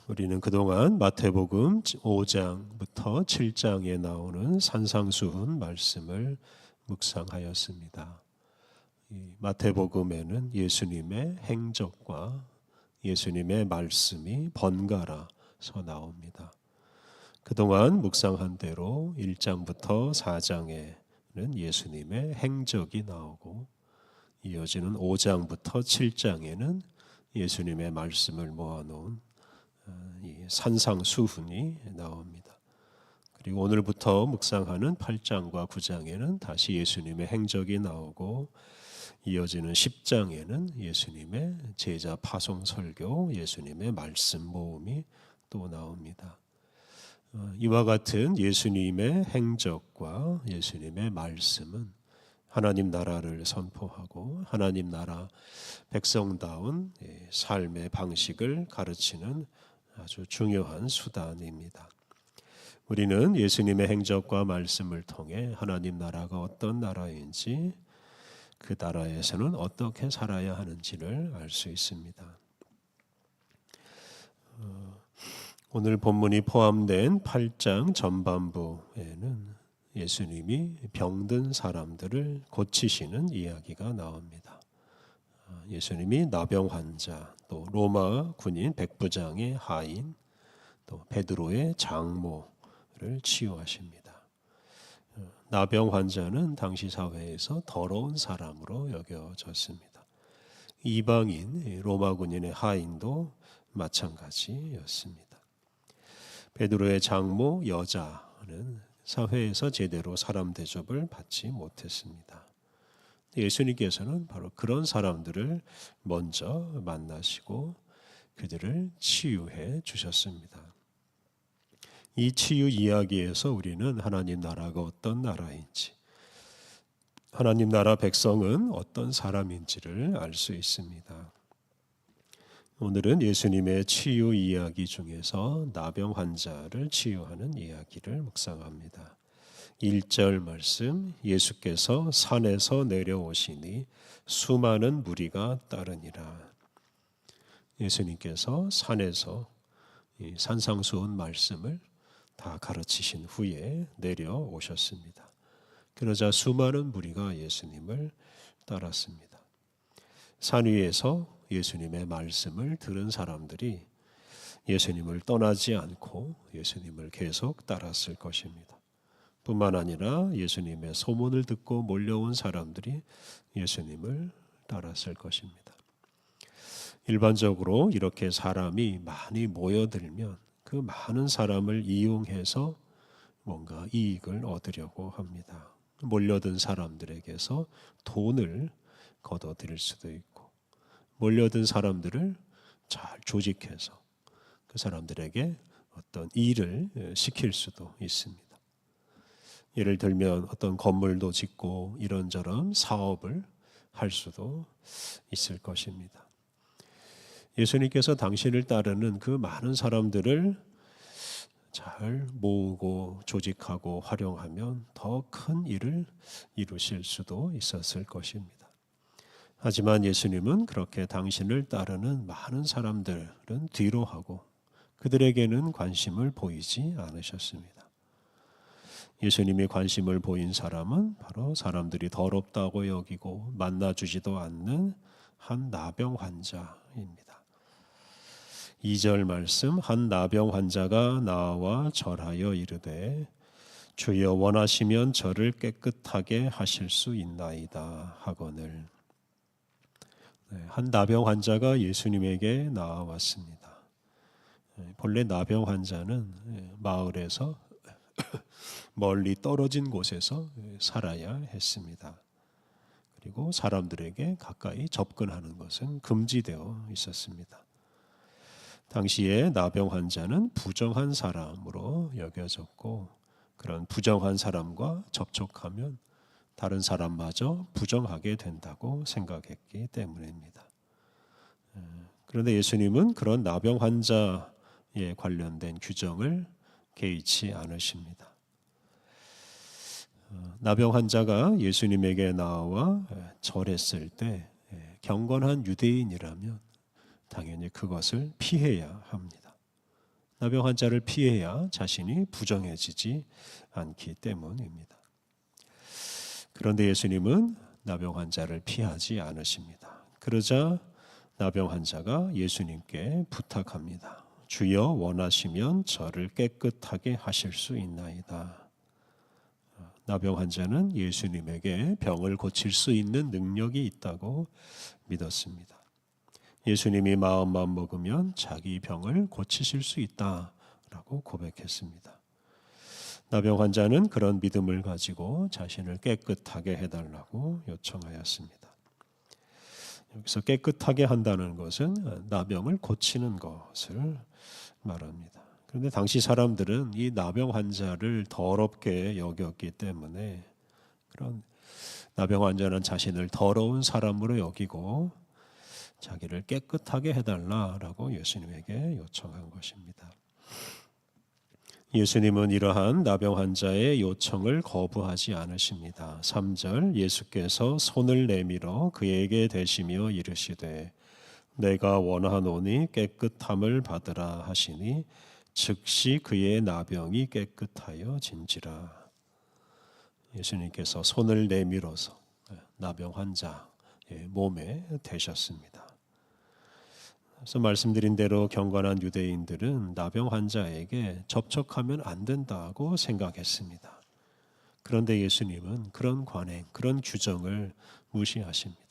우리는 그동안 마태복음 5장부터 7장에 나오는 산상수훈 말씀을 묵상하였습니다. 이 마태복음에는 예수님의 행적과 예수님의 말씀이 번갈아서 나옵니다. 그동안 묵상한 대로 1장부터 4장에는 예수님의 행적이 나오고 이어지는 5장부터 7장에는 예수님의 말씀을 모아놓은 이 산상수훈이 나옵니다. 그리고 오늘부터 묵상하는 8장과 9장에는 다시 예수님의 행적이 나오고 이어지는 10장에는 예수님의 제자 파송 설교, 예수님의 말씀 모음이 또 나옵니다. 이와 같은 예수님의 행적과 예수님의 말씀은 하나님 나라를 선포하고 하나님 나라 백성다운 삶의 방식을 가르치는 아주 중요한 수단입니다. 우리는 예수님의 행적과 말씀을 통해 하나님 나라가 어떤 나라인지 그 나라에서는 어떻게 살아야 하는지를 알 수 있습니다. 오늘 본문이 포함된 8장 전반부에는 예수님이 병든 사람들을 고치시는 이야기가 나옵니다. 예수님이 나병 환자, 또 로마 군인 백부장의 하인, 또 베드로의 장모를 치유하십니다. 나병 환자는 당시 사회에서 더러운 사람으로 여겨졌습니다. 이방인 로마 군인의 하인도 마찬가지였습니다. 베드로의 장모 여자는 사회에서 제대로 사람 대접을 받지 못했습니다. 예수님께서는 바로 그런 사람들을 먼저 만나시고 그들을 치유해 주셨습니다. 이 치유 이야기에서 우리는 하나님 나라가 어떤 나라인지, 하나님 나라 백성은 어떤 사람인지를 알 수 있습니다. 오늘은 예수님의 치유 이야기 중에서 나병 환자를 치유하는 이야기를 묵상합니다. 1절 말씀, 예수께서 산에서 내려오시니 수많은 무리가 따르니라. 예수님께서 산에서 이 산상수훈 말씀을 다 가르치신 후에 내려오셨습니다. 그러자 수많은 무리가 예수님을 따랐습니다. 산 위에서 예수님의 말씀을 들은 사람들이 예수님을 떠나지 않고 예수님을 계속 따랐을 것입니다. 뿐만 아니라 예수님의 소문을 듣고 몰려온 사람들이 예수님을 따랐을 것입니다. 일반적으로 이렇게 사람이 많이 모여들면 그 많은 사람을 이용해서 뭔가 이익을 얻으려고 합니다. 몰려든 사람들에게서 돈을 거둬들일 수도 있고 몰려든 사람들을 잘 조직해서 그 사람들에게 어떤 일을 시킬 수도 있습니다. 예를 들면 어떤 건물도 짓고 이런저런 사업을 할 수도 있을 것입니다. 예수님께서 당신을 따르는 그 많은 사람들을 잘 모으고 조직하고 활용하면 더 큰 일을 이루실 수도 있었을 것입니다. 하지만 예수님은 그렇게 당신을 따르는 많은 사람들은 뒤로 하고 그들에게는 관심을 보이지 않으셨습니다. 예수님이 관심을 보인 사람은 바로 사람들이 더럽다고 여기고 만나주지도 않는 한 나병 환자입니다. 2절 말씀, 한 나병 환자가 나와 절하여 이르되 주여 원하시면 저를 깨끗하게 하실 수 있나이다 하거늘. 한 나병 환자가 예수님에게 나왔습니다. 본래 나병 환자는 마을에서 멀리 떨어진 곳에서 살아야 했습니다. 그리고 사람들에게 가까이 접근하는 것은 금지되어 있었습니다. 당시에 나병 환자는 부정한 사람으로 여겨졌고 그런 부정한 사람과 접촉하면 다른 사람마저 부정하게 된다고 생각했기 때문입니다. 그런데 예수님은 그런 나병 환자에 관련된 규정을 개의치 않으십니다. 나병 환자가 예수님에게 나와 절했을 때 경건한 유대인이라면 당연히 그것을 피해야 합니다. 나병 환자를 피해야 자신이 부정해지지 않기 때문입니다. 그런데 예수님은 나병 환자를 피하지 않으십니다. 그러자 나병 환자가 예수님께 부탁합니다. 주여 원하시면 저를 깨끗하게 하실 수 있나이다. 나병 환자는 예수님에게 병을 고칠 수 있는 능력이 있다고 믿었습니다. 예수님이 마음만 먹으면 자기 병을 고치실 수 있다라고 고백했습니다. 나병 환자는 그런 믿음을 가지고 자신을 깨끗하게 해달라고 요청하였습니다. 여기서 깨끗하게 한다는 것은 나병을 고치는 것을 말합니다. 그런데 당시 사람들은 이 나병 환자를 더럽게 여겼기 때문에 그런 나병 환자는 자신을 더러운 사람으로 여기고 자기를 깨끗하게 해달라라고 예수님에게 요청한 것입니다. 예수님은 이러한 나병 환자의 요청을 거부하지 않으십니다. 3절 예수께서 손을 내밀어 그에게 대시며 이르시되 내가 원하노니 깨끗함을 받으라 하시니 즉시 그의 나병이 깨끗하여 진지라. 예수님께서 손을 내밀어서 나병 환자의 몸에 대셨습니다. 그래서 말씀드린 대로 경건한 유대인들은 나병 환자에게 접촉하면 안 된다고 생각했습니다. 그런데 예수님은 그런 관행, 그런 규정을 무시하십니다.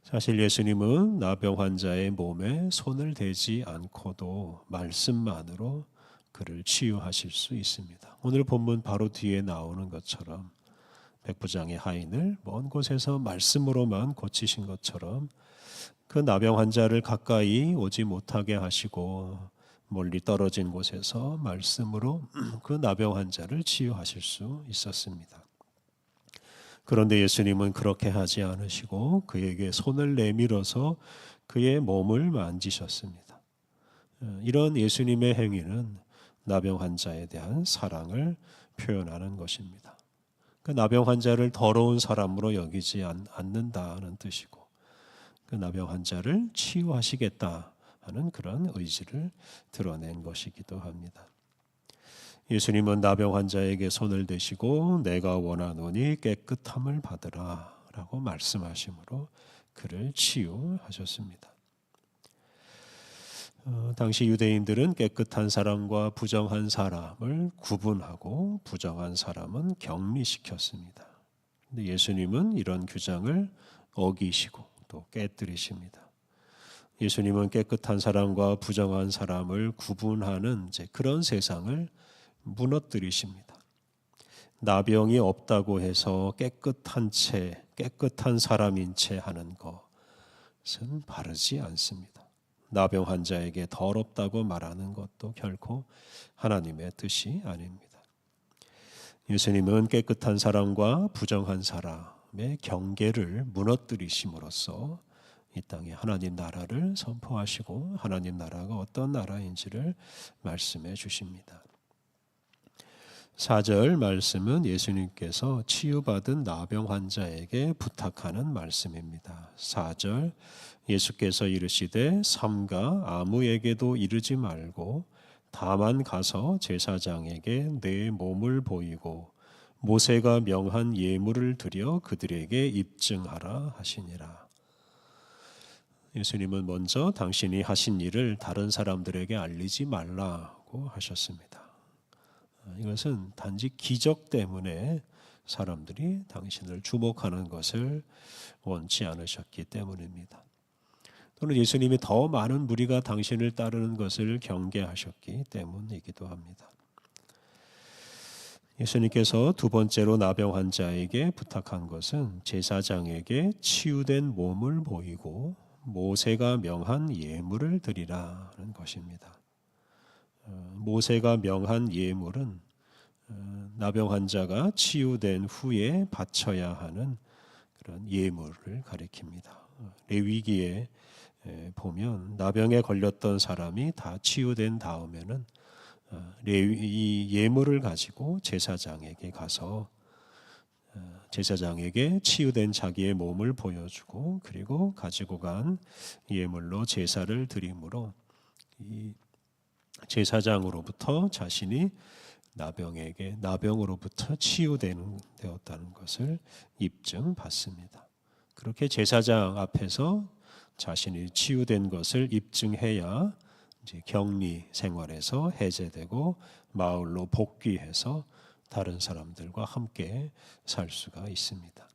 사실 예수님은 나병 환자의 몸에 손을 대지 않고도 말씀만으로 그를 치유하실 수 있습니다. 오늘 본문 바로 뒤에 나오는 것처럼 백부장의 하인을 먼 곳에서 말씀으로만 고치신 것처럼 그 나병 환자를 가까이 오지 못하게 하시고 멀리 떨어진 곳에서 말씀으로 그 나병 환자를 치유하실 수 있었습니다. 그런데 예수님은 그렇게 하지 않으시고 그에게 손을 내밀어서 그의 몸을 만지셨습니다. 이런 예수님의 행위는 나병 환자에 대한 사랑을 표현하는 것입니다. 그 나병 환자를 더러운 사람으로 여기지 않는다는 뜻이고 그 나병 환자를 치유하시겠다 하는 그런 의지를 드러낸 것이기도 합니다. 예수님은 나병 환자에게 손을 대시고 내가 원하노니 깨끗함을 받으라 라고 말씀하심으로 그를 치유하셨습니다. 당시 유대인들은 깨끗한 사람과 부정한 사람을 구분하고 부정한 사람은 격리시켰습니다. 근데 예수님은 이런 규정을 어기시고 또 깨뜨리십니다. 예수님은 깨끗한 사람과 부정한 사람을 구분하는 그런 세상을 무너뜨리십니다. 나병이 없다고 해서 깨끗한 사람인 채 하는 것은 바르지 않습니다. 나병 환자에게 더럽다고 말하는 것도 결코 하나님의 뜻이 아닙니다. 예수님은 깨끗한 사람과 부정한 사람의 경계를 무너뜨리심으로써 이 땅에 하나님 나라를 선포하시고 하나님 나라가 어떤 나라인지를 말씀해 주십니다. 4절 말씀은 예수님께서 치유받은 나병 환자에게 부탁하는 말씀입니다. 4절 예수께서 이르시되 삼가 아무에게도 이르지 말고 다만 가서 제사장에게 내 몸을 보이고 모세가 명한 예물을 드려 그들에게 입증하라 하시니라. 예수님은 먼저 당신이 하신 일을 다른 사람들에게 알리지 말라고 하셨습니다. 이것은 단지 기적 때문에 사람들이 당신을 주목하는 것을 원치 않으셨기 때문입니다. 또는 예수님이 더 많은 무리가 당신을 따르는 것을 경계하셨기 때문이기도 합니다. 예수님께서 두 번째로 나병 환자에게 부탁한 것은 제사장에게 치유된 몸을 보이고 모세가 명한 예물을 드리라는 것입니다. 모세가 명한 예물은 나병 환자가 치유된 후에 바쳐야 하는 그런 예물을 가리킵니다. 레위기에 보면 나병에 걸렸던 사람이 다 치유된 다음에는 이 예물을 가지고 제사장에게 가서 제사장에게 치유된 자기의 몸을 보여주고 그리고 가지고 간 예물로 제사를 드림으로 이 제사장으로부터 자신이 나병으로부터 치유되었다는 것을 입증받습니다. 그렇게 제사장 앞에서 자신이 치유된 것을 입증해야 이제 격리 생활에서 해제되고 마을로 복귀해서 다른 사람들과 함께 살 수가 있습니다.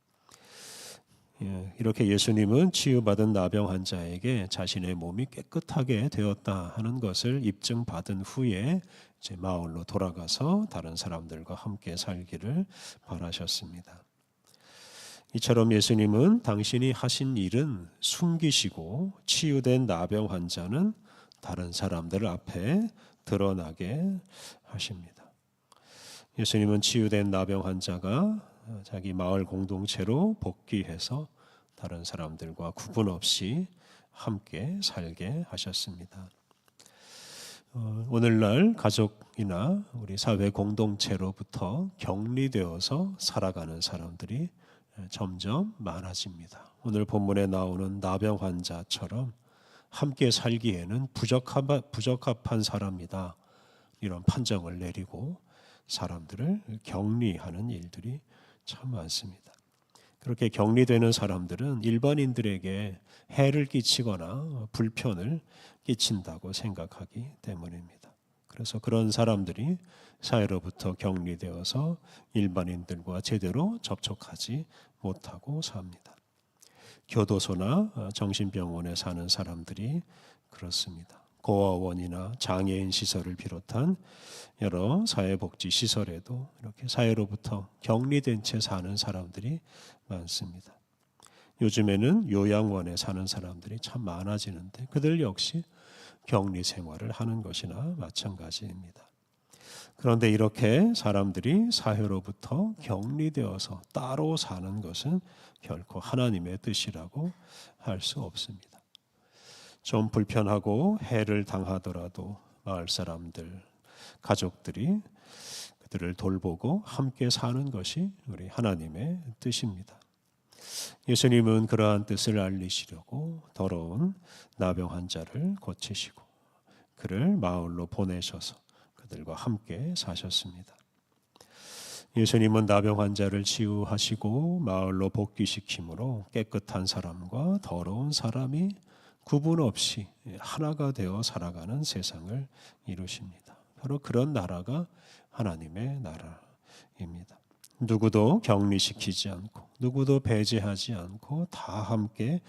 이렇게 예수님은 치유받은 나병 환자에게 자신의 몸이 깨끗하게 되었다 하는 것을 입증받은 후에 이제 마을로 돌아가서 다른 사람들과 함께 살기를 바라셨습니다. 이처럼 예수님은 당신이 하신 일은 숨기시고 치유된 나병 환자는 다른 사람들 앞에 드러나게 하십니다. 예수님은 치유된 나병 환자가 자기 마을 공동체로 복귀해서 다른 사람들과 구분 없이 함께 살게 하셨습니다. 오늘날 가족이나 우리 사회 공동체로부터 격리되어서 살아가는 사람들이 점점 많아집니다. 오늘 본문에 나오는 나병 환자처럼 함께 살기에는 부적합한 사람이다. 이런 판정을 내리고 사람들을 격리하는 일들이 참 많습니다. 그렇게 격리되는 사람들은 일반인들에게 해를 끼치거나 불편을 끼친다고 생각하기 때문입니다. 그래서 그런 사람들이 사회로부터 격리되어서 일반인들과 제대로 접촉하지 못하고 삽니다. 교도소나 정신병원에 사는 사람들이 그렇습니다. 고아원이나 장애인 시설을 비롯한 여러 사회복지 시설에도 이렇게 사회로부터 격리된 채 사는 사람들이 많습니다. 요즘에는 요양원에 사는 사람들이 참 많아지는데 그들 역시 격리 생활을 하는 것이나 마찬가지입니다. 그런데 이렇게 사람들이 사회로부터 격리되어서 따로 사는 것은 결코 하나님의 뜻이라고 할 수 없습니다. 좀 불편하고 해를 당하더라도 마을 사람들, 가족들이 그들을 돌보고 함께 사는 것이 우리 하나님의 뜻입니다. 예수님은 그러한 뜻을 알리시려고 더러운 나병 환자를 고치시고 그를 마을로 보내셔서 그들과 함께 사셨습니다. 예수님은 나병 환자를 치유하시고 마을로 복귀시킴으로 깨끗한 사람과 더러운 사람이 구분 없이 하나가 되어 살아가는 세상을 이루십니다. 바로 그런 나라가 하나님의 나라입니다. 누구도 격리시키지 않고 누구도 배제하지 않고 다 함께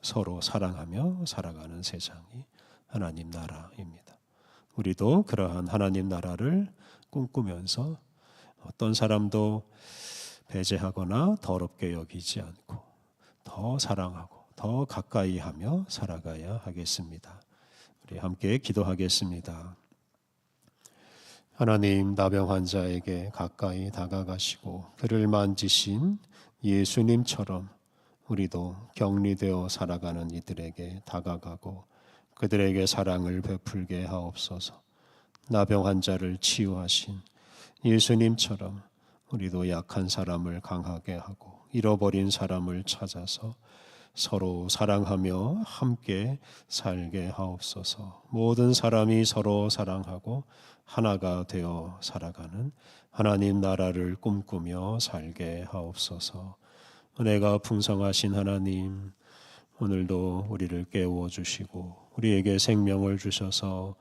서로 사랑하며 살아가는 세상이 하나님 나라입니다. 우리도 그러한 하나님 나라를 꿈꾸면서 어떤 사람도 배제하거나 더럽게 여기지 않고 더 사랑하고 더 가까이 하며 살아가야 하겠습니다. 우리 함께 기도하겠습니다. 하나님, 나병 환자에게 가까이 다가가시고 그를 만지신 예수님처럼 우리도 격리되어 살아가는 이들에게 다가가고 그들에게 사랑을 베풀게 하옵소서. 나병 환자를 치유하신 예수님처럼 우리도 약한 사람을 강하게 하고 잃어버린 사람을 찾아서 서로 사랑하며 함께 살게 하옵소서. 모든 사람이 서로 사랑하고 하나가 되어 살아가는 하나님 나라를 꿈꾸며 살게 하옵소서. 은혜가 풍성하신 하나님, 오늘도 우리를 깨워주시고 우리에게 생명을 주셔서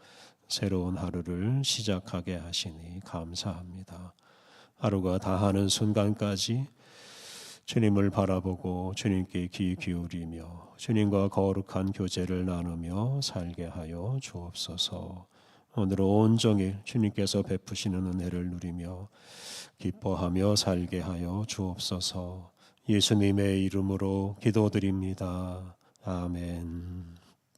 새로운 하루를 시작하게 하시니 감사합니다. 하루가 다하는 순간까지 주님을 바라보고 주님께 귀 기울이며 주님과 거룩한 교제를 나누며 살게 하여 주옵소서. 오늘 온종일 주님께서 베푸시는 은혜를 누리며 기뻐하며 살게 하여 주옵소서. 예수님의 이름으로 기도드립니다. 아멘.